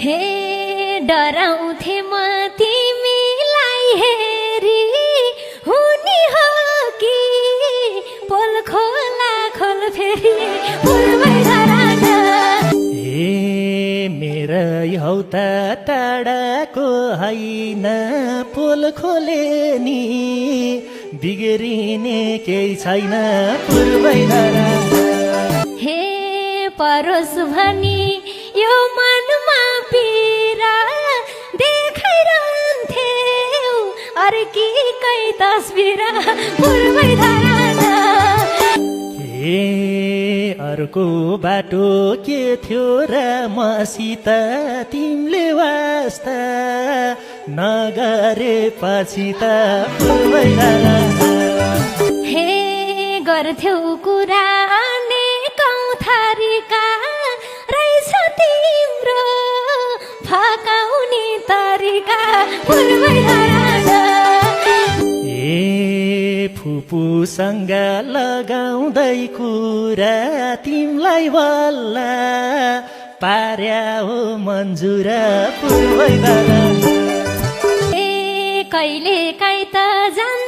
हे डराउँथे म तिमीलाई हेरी हुने हो कि पोल खोला खोल फेरि पुर्वै धराना हे मेरा हौ त टाढाको होइन पोल खोले नि बिग्रिने केही छैन पुर्वै धराना हे परोस् भनी यो मनमा पीरा देखाइरहन्थ्यौ अर्कीकै तस्बिर पुर्वै धराना के अर्को बाटो के थियो र मसित तिमीले वास्ता नगरेपछि त पुर्वै धराना हे गर्थ्यौ कुरा अनेकौं थरीका रहेछ तिम्रो फकाउने तरिका पुर्वै धराना ए फुपूसँग लगाउँदै कुरा तिमीलाई बल्ल पार्या हो मन्जुर पुर्वै धराना ए कहिले काहीँ त जान